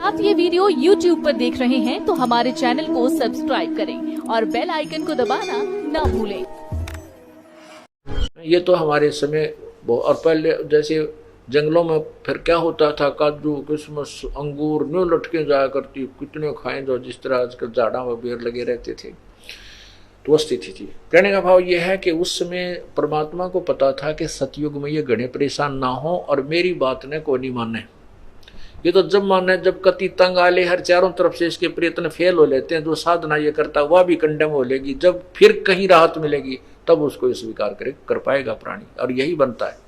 आप ये video YouTube पर देख रहे हैं तो हमारे चैनल को सब्सक्राइब करें और बेल आइकन को दबाना ना भूलें। ये तो हमारे समय और पहले जैसे जंगलों में फिर क्या होता था, काजू किशमिश अंगूर न्यू लटके जाया करती, कितने खाएं जो जिस तरह आजकल झाड़ा व बेर लगे रहते थे। तो वो स्थिति थी। कहने का भाव यह है कि उस समय परमात्मा को पता था कि सतयुग में ये घने परेशान ना हो और मेरी बात ने कोई नहीं माने। ये तो जब माने जब कति तंग आले हर चारों तरफ से इसके प्रयत्न फेल हो लेते हैं, जो साधना ये करता वह भी कंडेम हो लेगी, जब फिर कहीं राहत मिलेगी तब उसको स्वीकार कर पाएगा प्राणी। और यही बनता है।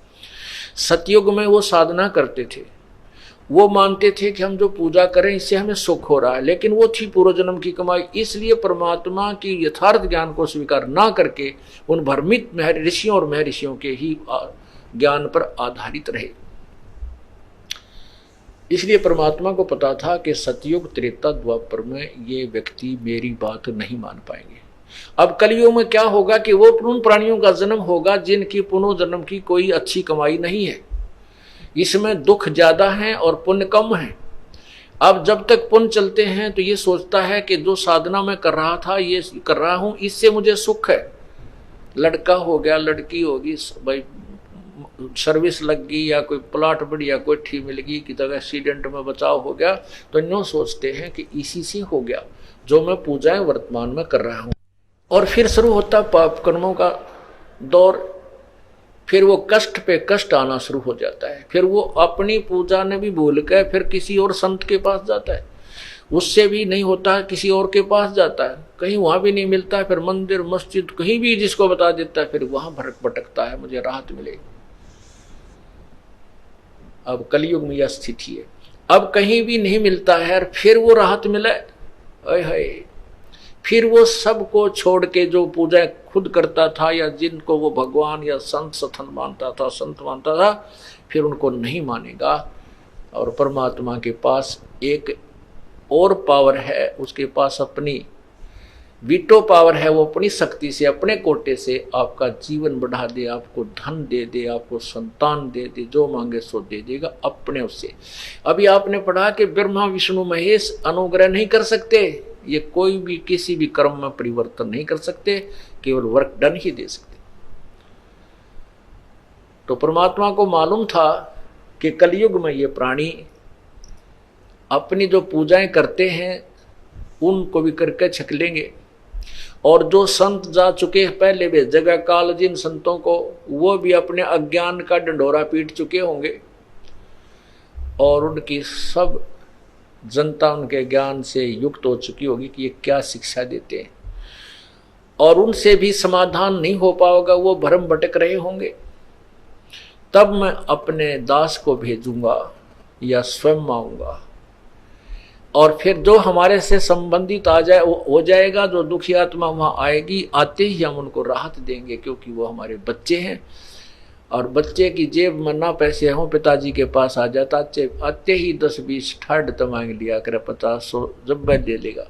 सतयुग में वो साधना करते थे, वो मानते थे कि हम जो पूजा करें इससे हमें सुख हो रहा है, लेकिन वो थी पूर्व जन्म की कमाई। इसलिए परमात्मा की यथार्थ ज्ञान को स्वीकार ना करके उन भ्रमित ऋषियों और महर्षियों के ही ज्ञान पर आधारित रहे। इसलिए परमात्मा को पता था कि सतयुग त्रेता द्वापर में ये व्यक्ति मेरी बात नहीं मान पाएंगे। अब कलयुग में क्या होगा कि वो उन प्राणियों का जन्म होगा जिनकी पुनर्जन्म की कोई अच्छी कमाई नहीं है। इसमें दुख ज्यादा है और पुण्य कम है। अब जब तक पुण्य चलते हैं तो ये सोचता है कि जो साधना मैं कर रहा था ये कर रहा हूं, इससे मुझे सुख है। लड़का हो गया, लड़की होगी, भाई सर्विस लग गई या कोई प्लाट बढ़िया कोठी मिल गई कि तक एक्सीडेंट में बचाव हो गया, तो यूँ सोचते हैं कि इसी से हो गया जो मैं पूजाएं वर्तमान में कर रहा हूं। और फिर शुरू होता पाप कर्मों का दौर। फिर वो कष्ट पे कष्ट आना शुरू हो जाता है। फिर वो अपनी पूजा ने भी भूल कर फिर किसी और संत के पास जाता है, उससे भी नहीं होता है, किसी और के पास जाता है, कहीं वहां भी नहीं मिलता है, फिर मंदिर मस्जिद कहीं भी जिसको बता देता है, फिर वहां भटकता है, मुझे राहत मिलेगी। अब कलयुग में यह स्थिति है। अब कहीं भी नहीं मिलता है और फिर वो राहत मिले, फिर वो सबको छोड़ के जो पूजा खुद करता था या जिनको वो भगवान या संत सथन मानता था, संत मानता था, फिर उनको नहीं मानेगा। और परमात्मा के पास एक और पावर है, उसके पास अपनी वीटो पावर है। वो अपनी शक्ति से अपने कोटे से आपका जीवन बढ़ा दे, आपको धन दे दे, आपको संतान दे दे, जो मांगे सो दे देगा अपने उससे। अभी आपने पढ़ा कि ब्रह्मा विष्णु महेश अनुग्रह नहीं कर सकते, ये कोई भी किसी भी कर्म में परिवर्तन नहीं कर सकते, केवल वर्क डन ही दे सकते। तो परमात्मा को मालूम था कि कलयुग में ये प्राणी अपनी जो पूजाएं करते हैं उनको भी करके छक लेंगे। और जो संत जा चुके हैं पहले वे जगह काल जिन संतों को, वो भी अपने अज्ञान का डंडोरा पीट चुके होंगे और उनकी सब जनता उनके ज्ञान से युक्त हो चुकी होगी कि ये क्या शिक्षा देते हैं, और उनसे भी समाधान नहीं हो पाएगा, वो भ्रम भटक रहे होंगे। तब मैं अपने दास को भेजूंगा या स्वयं आऊंगा, और फिर जो हमारे से संबंधित आ जाए वो हो जाएगा। जो दुखी आत्मा वहां आएगी, आते ही हम उनको राहत देंगे, क्योंकि वो हमारे बच्चे हैं। और बच्चे की जेब में ना पैसे हों, पिताजी के पास आ जाता, आते ही 10-20 ठाड मांग लिया कर 50-100 जब दे लेगा,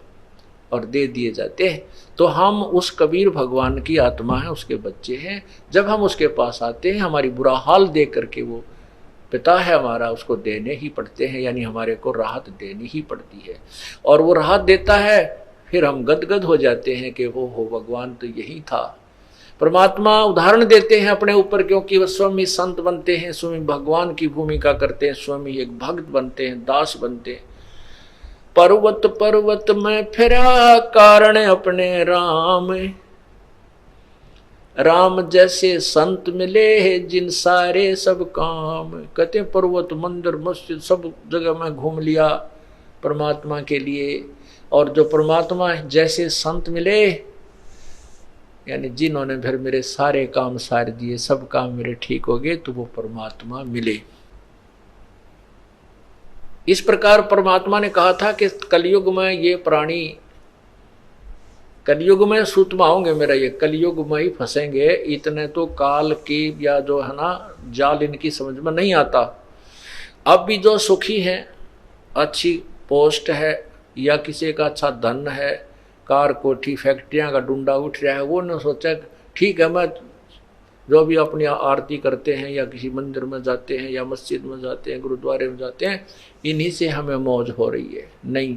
और दे दिए जाते हैं। तो हम उस कबीर भगवान की आत्मा है, उसके बच्चे हैं। जब हम उसके पास आते हैं, हमारी बुरा हाल देख करके वो पिता है हमारा, उसको देने ही पड़ते हैं, यानी हमारे को राहत देनी ही पड़ती है। और वो राहत देता है, फिर हम गदगद हो जाते हैं कि वो हो भगवान तो यही था। परमात्मा उदाहरण देते हैं अपने ऊपर, क्योंकि वह स्वयं ही संत बनते हैं, स्वयं भगवान की भूमिका करते हैं, स्वयं ही एक भक्त बनते हैं, दास बनते हैं। पर्वत पर्वत में फिरा कारण अपने राम, राम जैसे संत मिले जिन सारे सब काम। कहते हैं पर्वत मंदिर मस्जिद सब जगह में घूम लिया परमात्मा के लिए, और जो परमात्मा जैसे संत मिले, यानी जिन्होंने फिर मेरे सारे काम सार दिए, सब काम मेरे ठीक हो गए, तो वो परमात्मा मिले। इस प्रकार परमात्मा ने कहा था कि कलयुग में ये प्राणी, कलयुग में सूतमा होंगे मेरा, ये कलयुग में ही फंसेंगे। इतने तो काल की या जो है ना जाल इनकी समझ में नहीं आता। अब भी जो सुखी हैं, अच्छी पोस्ट है या किसी का अच्छा धन है, कार कोठी फैक्ट्रियां का डूंडा उठ रहा है, वो ने सोचा ठीक है जो भी अपनी आरती करते हैं या किसी मंदिर में जाते हैं या मस्जिद में जाते हैं, गुरुद्वारे में जाते हैं, इन्हीं से हमें मौज हो रही है। नहीं,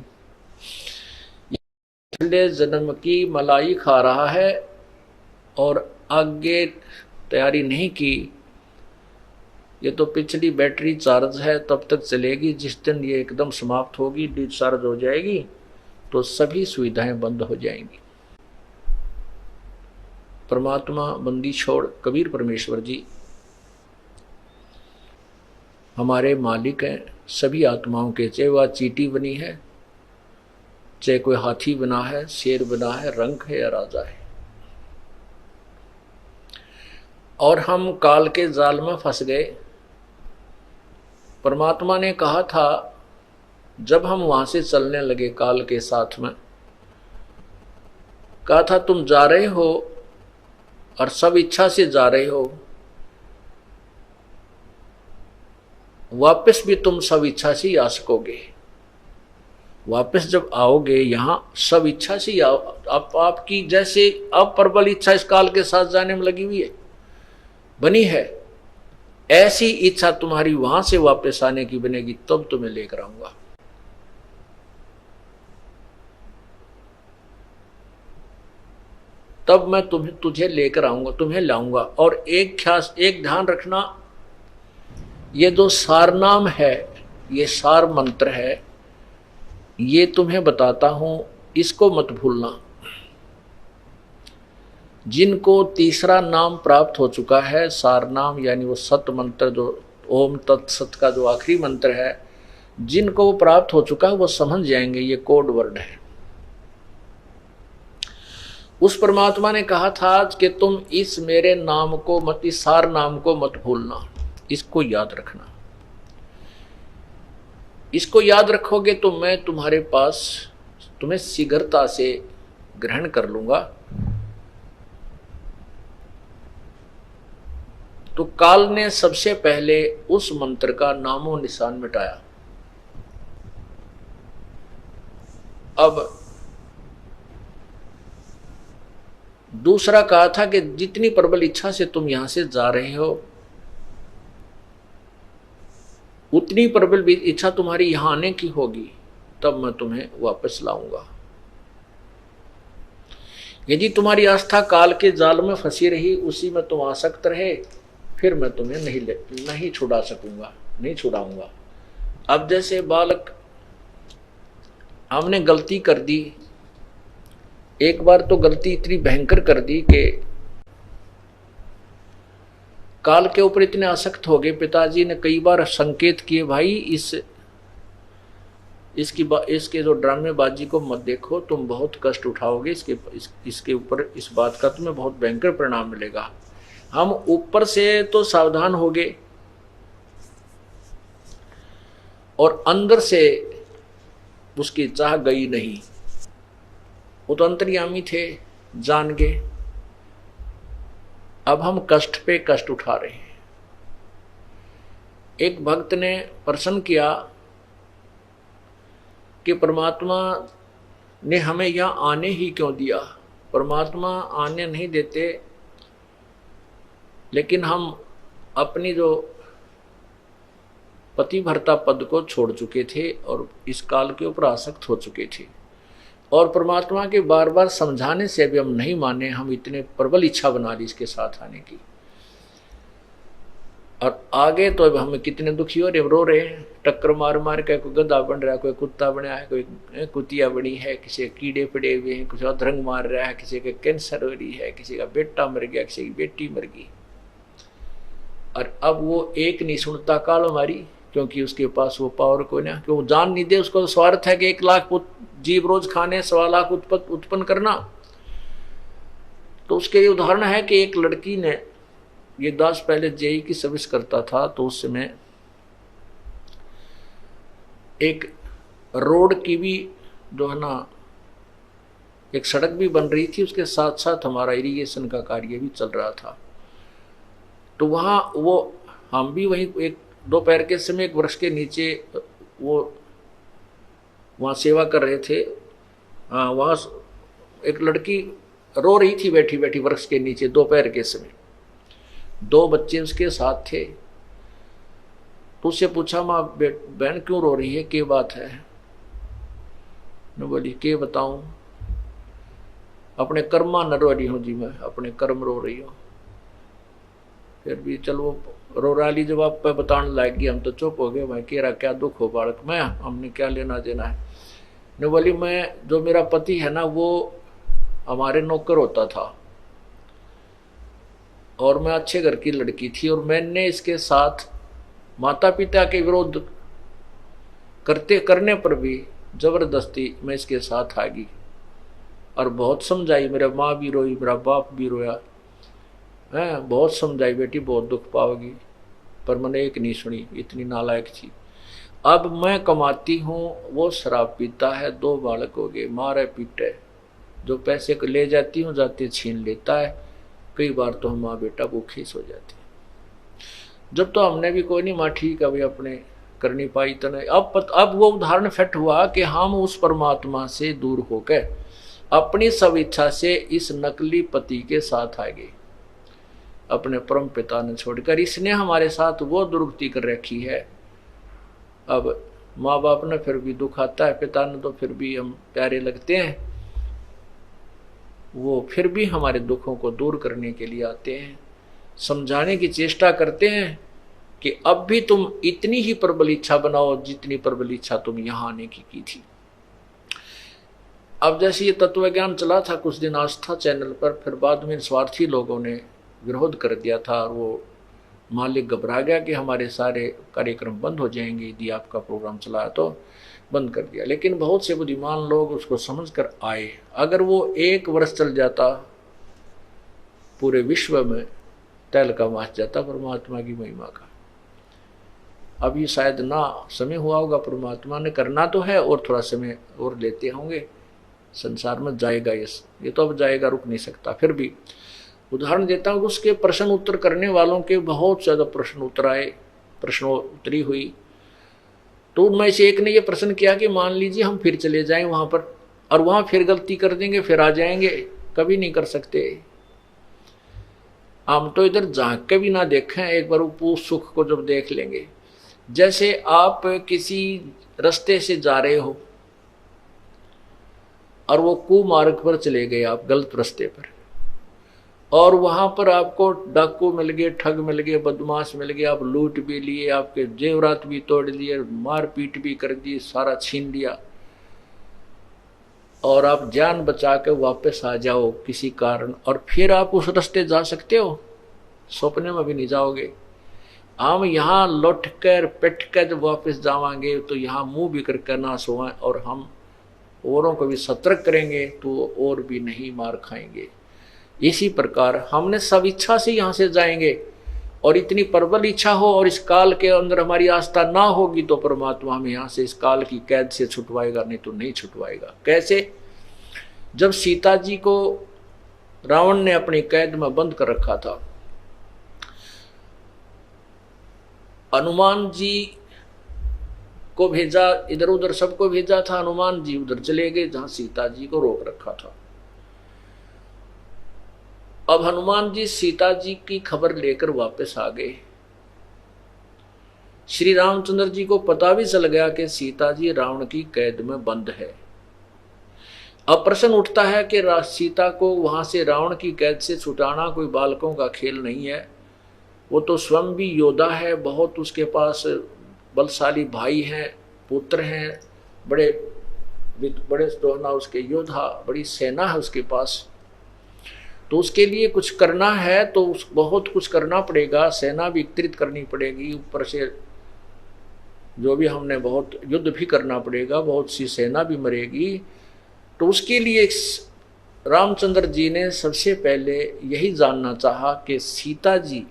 पिछले जन्म की मलाई खा रहा है और आगे तैयारी नहीं की। ये तो पिछली बैटरी चार्ज है, तब तक चलेगी। जिस दिन ये एकदम समाप्त होगी, डिस्चार्ज हो जाएगी, तो सभी सुविधाएं बंद हो जाएंगी। परमात्मा बंदी छोड़ कबीर परमेश्वर जी हमारे मालिक हैं सभी आत्माओं के, चाहे वह चींटी बनी है, चाहे कोई हाथी बना है, शेर बना है, रंक है या राजा है। और हम काल के जाल में फंस गए। परमात्मा ने कहा था, जब हम वहां से चलने लगे काल के साथ में, कहा था तुम जा रहे हो और सब इच्छा से जा रहे हो, वापस भी तुम सब इच्छा से ही आ सकोगे। वापस जब आओगे यहां सब इच्छा से ही आओ। आपकी जैसे अब प्रबल इच्छा इस काल के साथ जाने में लगी हुई है, बनी है, ऐसी इच्छा तुम्हारी वहां से वापस आने की बनेगी, तब तुम्हें लेकर आऊंगा। तब मैं तुझे लेकर आऊंगा, तुम्हें लाऊंगा। और एक ध्यान रखना, ये जो सार नाम है, ये सार मंत्र है, ये तुम्हें बताता हूं, इसको मत भूलना। जिनको तीसरा नाम प्राप्त हो चुका है, सार नाम यानी वो सत मंत्र, जो ओम तत्सत का जो आखिरी मंत्र है, जिनको वो प्राप्त हो चुका है वो समझ जाएंगे ये कोड वर्ड है। उस परमात्मा ने कहा था कि तुम इस मेरे नाम को मत, इस सार नाम को मत भूलना, इसको याद रखना। इसको याद रखोगे तो मैं तुम्हारे पास तुम्हें शीघ्रता से ग्रहण कर लूंगा। तो काल ने सबसे पहले उस मंत्र का नामो निशान मिटाया। अब दूसरा कहा था कि जितनी प्रबल इच्छा से तुम यहां से जा रहे हो, उतनी प्रबल भी इच्छा तुम्हारी यहां आने की होगी, तब मैं तुम्हें वापस लाऊंगा। यदि तुम्हारी आस्था काल के जाल में फंसी रही, उसी में तुम आसक्त रहे, फिर मैं तुम्हें नहीं छुड़ा सकूंगा, नहीं छुड़ाऊंगा। अब जैसे बालक, हमने गलती कर दी, एक बार तो गलती इतनी भयंकर कर दी कि काल के ऊपर इतने आसक्त हो गए। पिताजी ने कई बार संकेत किए, भाई इसके जो ड्रामेबाजी को मत देखो, तुम बहुत कष्ट उठाओगे, इसके ऊपर इस बात का तुम्हें बहुत भयंकर परिणाम मिलेगा। हम ऊपर से तो सावधान हो गए और अंदर से उसकी चाह गई नहीं। वो तो अंतर्यामी थे, जान गए। अब हम कष्ट पे कष्ट उठा रहे हैं। एक भक्त ने प्रश्न किया कि परमात्मा ने हमें यहां आने ही क्यों दिया? परमात्मा आने नहीं देते, लेकिन हम अपनी जो पतिव्रता पद को छोड़ चुके थे और इस काल के ऊपर आसक्त हो चुके थे, और परमात्मा के बार बार समझाने से भी हम नहीं माने। हम इतने प्रबल इच्छा बना ली इसके साथ आने की, और आगे तो अब हमें कितने दुखी हो रहे, रो रहे हैं। टक्कर मार मार के कोई गधा बन रहा है, कोई कुत्ता बना है, कोई कुतिया बनी है, किसी के कीड़े पड़े हुए हैं, कुछ अधरंग मार रहा है, किसी के कैंसर हो रही है, किसी का बेटा मर गया, किसी की बेटी मर गई। और अब वो एक नहीं सुनता काल हमारी, क्योंकि उसके पास वो पावर को ना, क्यों जान नहीं दे। उसको स्वार्थ है कि 1 लाख जीव रोज खाने, 1.25 लाख उत्पन्न करना। तो उसके लिए उदाहरण है कि एक लड़की ने, ये दास पहले जेई की सर्विस करता था, तो उस समय एक रोड की भी जो है ना, एक सड़क भी बन रही थी, उसके साथ साथ हमारा इरिगेशन का कार्य भी चल रहा था। तो वहाँ वो हम भी वहीं एक दोपहर के समय एक वृक्ष के नीचे वो वहाँ सेवा कर रहे थे। हाँ, वहाँ एक लड़की रो रही थी बैठी बैठी वृक्ष के नीचे दोपहर के समय। 2 बच्चे उसके साथ थे। तो उससे पूछा, माँ बहन क्यों रो रही है, क्या बात है? ने बोली, के बताऊं, अपने कर्मा न रो रही हूँ जी, मैं अपने कर्म रो रही हूँ। फिर भी चलो रो रही जवाब पे बताने लगी। हम तो चुप हो गए, भाई कह रहा क्या दुख हो बालक में, हमने क्या लेना देना है। ने बोली, मैं जो मेरा पति है ना वो हमारे नौकर होता था और मैं अच्छे घर की लड़की थी, और मैंने इसके साथ माता पिता के विरोध करने पर भी जबरदस्ती मैं इसके साथ आ गई और बहुत समझाई। मेरा माँ भी रोई, मेरा बाप भी रोया है, बहुत समझाई, बेटी बहुत दुख पाओगी, पर मैंने एक नहीं सुनी, इतनी नालायक थी। अब मैं कमाती हूँ, वो शराब पीता है, 2 बालक हो गए, मारे पीटे, जो पैसे को ले जाती हूँ जाते छीन लेता है, कई बार तो हम माँ बेटा भूखे सो जाते हैं। जब तो हमने भी कोई नहीं, माँ ठीक है, अभी अपने करनी पाई तो नहीं। अब वो उदाहरण फिट हुआ कि हम उस परमात्मा से दूर होकर अपनी सब इच्छा से इस नकली पति के साथ आ गए, अपने परम पिता ने छोड़कर। इसने हमारे साथ वो दुर्गति कर रखी है। अब माँ बाप ने फिर भी दुख आता है, पिता ने तो फिर भी हम प्यारे लगते हैं, वो फिर भी हमारे दुखों को दूर करने के लिए आते हैं, समझाने की चेष्टा करते हैं कि अब भी तुम इतनी ही प्रबल इच्छा बनाओ जितनी प्रबल इच्छा तुम यहां आने की थी। अब जैसे ये तत्व ज्ञान चला था कुछ दिन आस्था चैनल पर, फिर बाद में स्वार्थी लोगों ने विरोध कर दिया था और वो मालिक घबरा गया कि हमारे सारे कार्यक्रम बंद हो जाएंगे यदि आपका प्रोग्राम चला, तो बंद कर दिया। लेकिन बहुत से बुद्धिमान लोग उसको समझ कर आए। अगर वो 1 वर्ष चल जाता पूरे विश्व में तहलका मच जाता परमात्मा की महिमा का। अभी शायद ना समय हुआ होगा, परमात्मा ने करना तो है और थोड़ा समय और लेते होंगे, संसार में जाएगा ये तो अब जाएगा, रुक नहीं सकता। फिर भी उदाहरण देता हूँ, उसके प्रश्न उत्तर करने वालों के बहुत ज़्यादा प्रश्न उत्तर आए, प्रश्नोत्तरी हुई। तो उनमें से एक ने ये प्रश्न किया कि मान लीजिए हम फिर चले जाएं वहां पर और वहां फिर गलती कर देंगे, फिर आ जाएंगे, कभी नहीं कर सकते। हम तो इधर झांक के भी ना देखें, एक बार उस सुख को जब देख लेंगे। जैसे आप किसी रास्ते से जा रहे हो और वो कुमार्ग पर चले गए, आप गलत रास्ते पर, और वहां पर आपको डाकू मिल गए, ठग मिल गए, बदमाश मिल गए, आप लूट भी लिए, आपके जेवरात भी तोड़ लिए, मारपीट भी कर दी, सारा छीन लिया, और आप जान बचा के वापस आ जाओ किसी कारण, और फिर आप उस रास्ते जा सकते हो? सपने में भी नहीं जाओगे। हम यहाँ लौट कर पिट कर जब वापस जावांगे तो यहाँ मुंह भी करके ना सोएं, और हम औरों को भी सतर्क करेंगे तो और भी नहीं मार खाएंगे। इसी प्रकार हमने सब इच्छा से यहाँ से जाएंगे, और इतनी प्रबल इच्छा हो और इस काल के अंदर हमारी आस्था ना होगी तो परमात्मा हमें यहाँ से इस काल की कैद से छुटवाएगा, नहीं तो नहीं छुटवाएगा। कैसे? जब सीता जी को रावण ने अपनी कैद में बंद कर रखा था, हनुमान जी को भेजा, इधर उधर सबको भेजा था, हनुमान जी उधर चले गए जहां सीता जी को रोक रखा था। अब हनुमान जी सीता जी की खबर लेकर वापस आ गए। श्री रामचंद्र जी को पता भी चल गया कि सीता जी रावण की कैद में बंद है। अब प्रश्न उठता है कि सीता को वहां से रावण की कैद से छुटाना कोई बालकों का खेल नहीं है। वो तो स्वयं भी योद्धा है, बहुत उसके पास बलशाली भाई हैं, पुत्र हैं, बड़े बड़े तो ना उसके योद्धा, बड़ी सेना है उसके पास। तो उसके लिए कुछ करना है तो बहुत कुछ करना पड़ेगा, सेना भी एकत्रित करनी पड़ेगी, ऊपर से जो भी हमने बहुत युद्ध भी करना पड़ेगा, बहुत सी सेना भी मरेगी। तो उसके लिए रामचंद्र जी ने सबसे पहले यही जानना चाहा कि सीता जी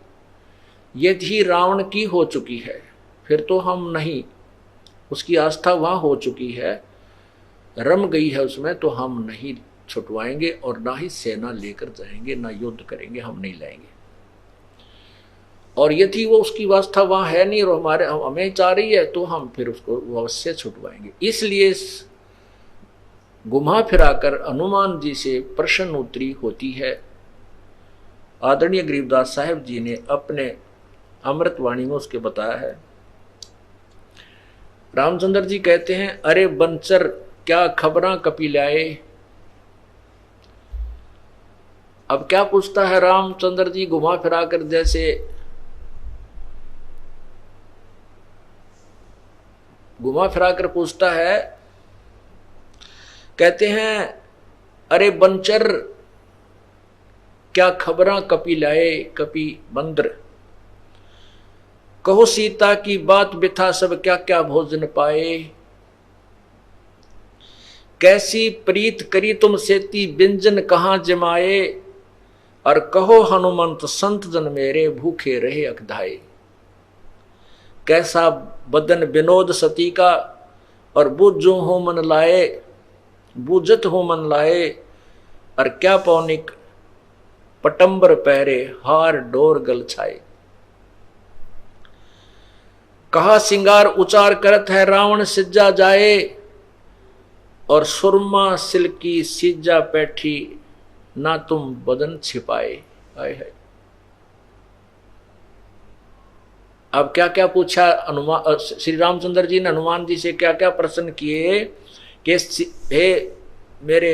यदि रावण की हो चुकी है फिर तो हम नहीं, उसकी आस्था वहां हो चुकी है, रम गई है उसमें, तो हम नहीं छुटवाएंगे और ना ही सेना लेकर जाएंगे, ना युद्ध करेंगे, हम नहीं लाएंगे। और यदि वो उसकी वास्ता वहां है नहीं और हमें चाह रही है तो हम फिर उसको अवश्य छुटवाएंगे। इसलिए घुमा फिराकर हनुमान जी से प्रश्नोत्तरी होती है आदरणीय गरीबदास साहब जी ने अपने अमृतवाणी में उसके बताया है। रामचंद्र जी कहते हैं, अरे बंचर क्या खबरां कपिलाए। अब क्या पूछता है रामचंद्र जी घुमा फिरा कर, जैसे घुमा फिरा कर पूछता है। कहते हैं, अरे बंचर क्या खबरां कपिलाए कपि बंदर। कहो सीता की बात बिथा सब क्या क्या भोजन पाए। कैसी प्रीत करी तुम सेती व्यंजन कहां जमाए। और कहो हनुमंत संत जन मेरे भूखे रहे अकधाए। कैसा बदन विनोद सती का और बूझो हो मन लाए। बूझत हो मन लाए। और क्या पौनिक पटंबर पहरे हार डोर गल छाए। कहा सिंगार उचार करत है रावण सिज्जा जाए। और सुरमा सिल्की सिज्जा पैठी ना तुम बदन छिपाए। आए है। अब क्या क्या पूछा हनुमान, श्री रामचंद्र जी ने हनुमान जी से क्या क्या प्रश्न किए कि हे मेरे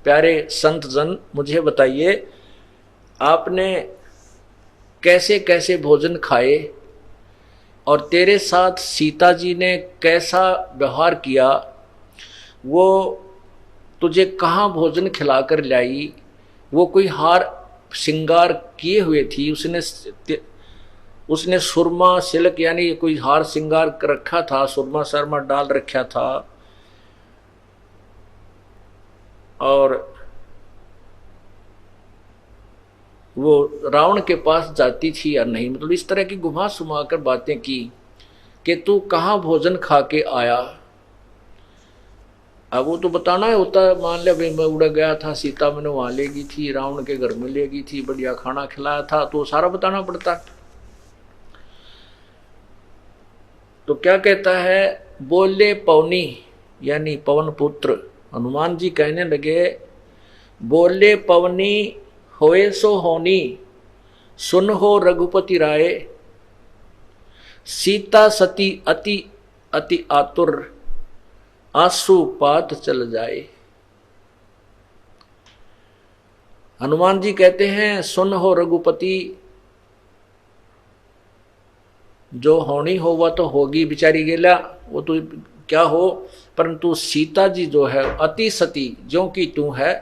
प्यारे संत जन, मुझे बताइए आपने कैसे कैसे भोजन खाए और तेरे साथ सीता जी ने कैसा व्यवहार किया। वो तुझे कहाँ भोजन खिलाकर लाई। वो कोई हार श्रृंगार किए हुए थी, उसने सुरमा सिल्क यानी कोई हार श्रृंगार कर रखा था, सुरमा शर्मा डाल रखा था। और वो रावण के पास जाती थी या नहीं, मतलब इस तरह की घुमा सुमा कर बातें की कि तू कहाँ भोजन खा के आया। अब वो तो बताना होता है, मान लिया भाई मैं उड़ गया था, सीता मैंने वहां ले गई थी, रावण के घर में ले गई थी, बढ़िया खाना खिलाया था, तो सारा बताना पड़ता। तो क्या कहता है, बोले पवनी यानी पवन पुत्र हनुमान जी कहने लगे, बोले पवनी होए सो होनी सुन हो रघुपति राय। सीता सती अति अति आतुर आंसू पात चल जाए। हनुमान जी कहते हैं, सुन हो रघुपति, जो होनी हो वह तो होगी बेचारी गेला, वो तो क्या हो, परंतु सीता जी जो है अति सती जो कि तू है।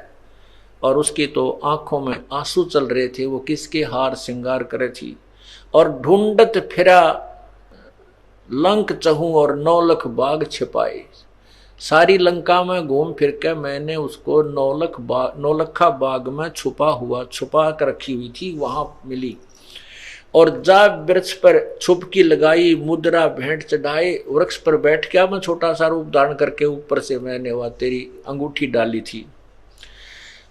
और उसकी तो आंखों में आंसू चल रहे थे, वो किसके हार श्रृंगार करे थी। और ढूंढत फिरा लंक चहूं और 9 लाख बाग छिपाए। सारी लंका में घूम फिर के मैंने उसको 9 लखा बाग में छुपा कर रखी हुई थी, वहां मिली। और जा वृक्ष पर छुपकी लगाई मुद्रा भेंट चढ़ाए। वृक्ष पर बैठ के मैं छोटा सा रूप धारण करके ऊपर से मैंने वह तेरी अंगूठी डाली थी।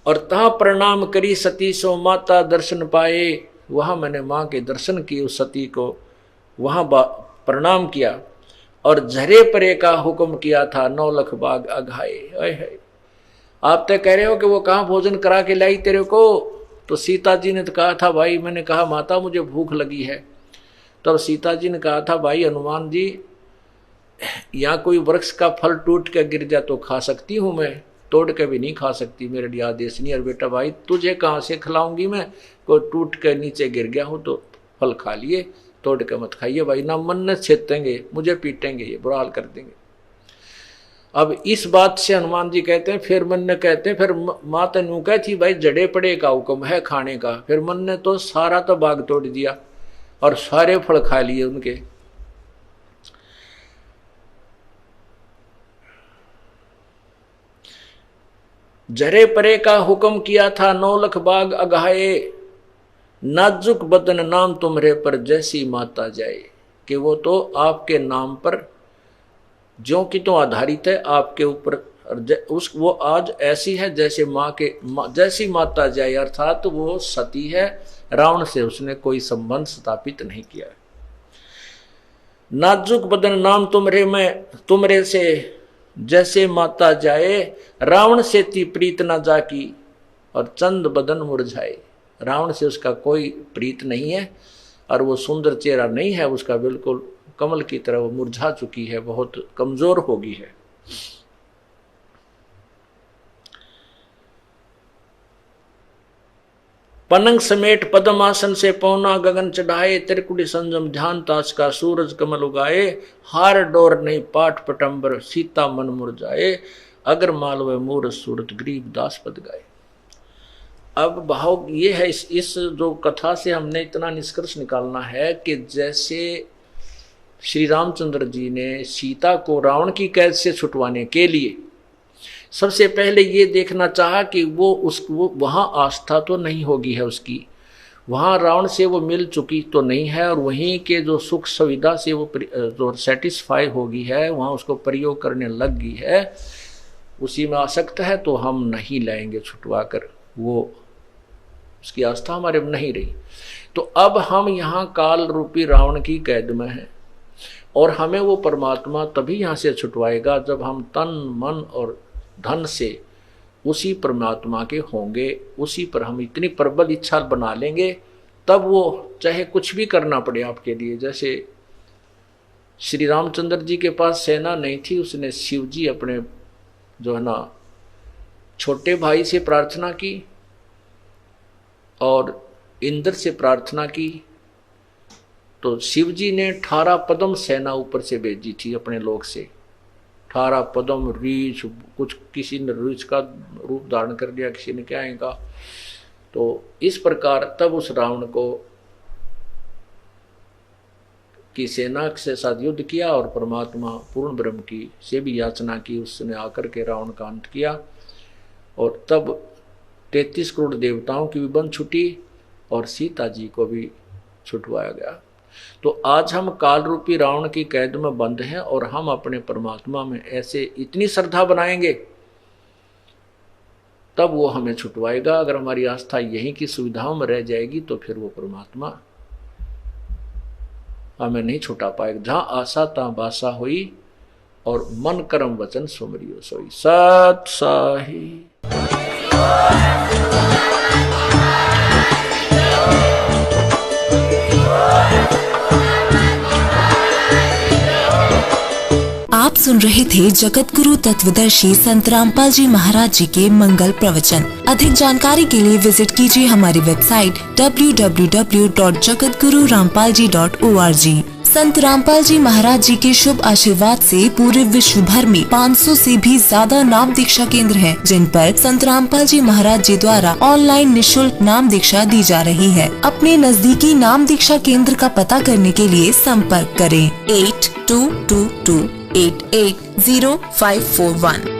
और तहाँ प्रणाम करी सती सो माता दर्शन पाए। वहां मैंने माँ के दर्शन किए, उस सती को वहां प्रणाम किया। और झरे परे का हुक्म किया था 9 लाख बाग अघाए। आप तो कह रहे हो कि वो कहाँ भोजन करा के लाई तेरे को। तो सीता जी ने तो कहा था भाई, मैंने कहा माता मुझे भूख लगी है। तब सीता जी ने कहा था भाई हनुमान जी, यहाँ कोई वृक्ष का फल टूट के गिर जाए तो खा सकती हूँ मैं, तोड़ के भी नहीं खा सकती, मेरे लिए आदेश नहीं। और बेटा भाई तुझे कहाँ से खिलाऊंगी मैं, कोई टूट के नीचे गिर गया हूँ तो फल खा लिए, तोड़ के मत खाइए भाई, ना मन न छेदेंगे, मुझे पीटेंगे, ये बुरा हाल कर देंगे। अब इस बात से हनुमान जी कहते हैं, फिर मन ने कहते हैं, फिर माँ तनु कह थी भाई जड़े पड़े का हुक्म है खाने का। फिर मन ने तो सारा तो बाग तोड़ दिया और सारे फल खा लिए उनके। जरे परे का हुक्म किया था 9 लाख बाग अघाए। नाजुक बदन नाम तुम्हारे पर जैसी माता जाए। कि वो तो आपके नाम पर जो कि तो आधारित है, आपके ऊपर वो आज ऐसी है जैसे जैसी माता जाए, अर्थात वो सती है, रावण से उसने कोई संबंध स्थापित नहीं किया। नाजुक बदन नाम तुमरे से जैसे माता जाए। रावण से ती प्रीत न जाकी और चंद बदन मुरझाए। रावण से उसका कोई प्रीत नहीं है और वो सुंदर चेहरा नहीं है उसका, बिल्कुल कमल की तरह वो मुरझा चुकी है, बहुत कमजोर हो गई है। पलंग समेट पद्म आसन से पौना गगन चढ़ाए, त्रिकुटी संजम ध्यान ताश का सूरज कमल उगाए, हार डोर नहीं पाठ पटंबर सीता मन मुरझाए, अगर मालवे मूर सूरत गरीब दास पद गाए। अब भाव ये है, इस जो कथा से हमने इतना निष्कर्ष निकालना है कि जैसे श्री रामचंद्र जी ने सीता को रावण की कैद से छुटवाने के लिए सबसे पहले ये देखना चाहा कि वो वहाँ आस्था तो नहीं होगी है उसकी, वहाँ रावण से वो मिल चुकी तो नहीं है, और वहीं के जो सुख सुविधा से वो जो सेटिस्फाई होगी है वहाँ उसको प्रयोग करने लग गई है, उसी में आसक्त है, तो हम नहीं लाएंगे छुटवा कर, वो उसकी आस्था हमारे में नहीं रही। तो अब हम यहाँ काल रूपी रावण की कैद में हैं और हमें वो परमात्मा तभी यहाँ से छुटवाएगा जब हम तन मन और धन से उसी परमात्मा के होंगे, उसी पर हम इतनी प्रबल इच्छा बना लेंगे, तब वो चाहे कुछ भी करना पड़े आपके लिए। जैसे श्री रामचंद्र जी के पास सेना नहीं थी, उसने शिव जी अपने जो है ना छोटे भाई से प्रार्थना की और इंद्र से प्रार्थना की, तो शिव जी ने 18 पद्म सेना ऊपर से भेजी थी अपने लोक से, 18 पद्म रीछ, कुछ किसी ने रीछ का रूप धारण कर लिया, किसी ने क्या का। तो इस प्रकार तब उस रावण को की सेना के साथ युद्ध किया और परमात्मा पूर्ण ब्रह्म की से भी याचना की, उसने आकर के रावण का अंत किया और तब 33 करोड़ देवताओं की भी बंध छुटी और सीता जी को भी छुटवाया गया। तो आज हम काल रूपी रावण की कैद में बंद हैं और हम अपने परमात्मा में ऐसे इतनी श्रद्धा बनाएंगे तब वो हमें छुटवाएगा। अगर हमारी आस्था यहीं की सुविधाओं में रह जाएगी तो फिर वो परमात्मा हमें नहीं छुटा पाएगा। जहां आशा तहां बासा हुई और मन कर्म वचन सुमरियो सोई। सत साही। आप सुन रहे थे जगत गुरु तत्वदर्शी संत रामपाल जी महाराज जी के मंगल प्रवचन। अधिक जानकारी के लिए विजिट कीजिए हमारी वेबसाइट www.jagatgururampalji.org। संत रामपाल जी महाराज जी के शुभ आशीर्वाद से पूरे विश्व भर में 500 से भी ज्यादा नाम दीक्षा केंद्र हैं, जिन पर संत रामपाल जी महाराज जी द्वारा ऑनलाइन निशुल्क नाम दीक्षा दी जा रही है। अपने नजदीकी नाम दीक्षा केंद्र का पता करने के लिए संपर्क करें 8222880541।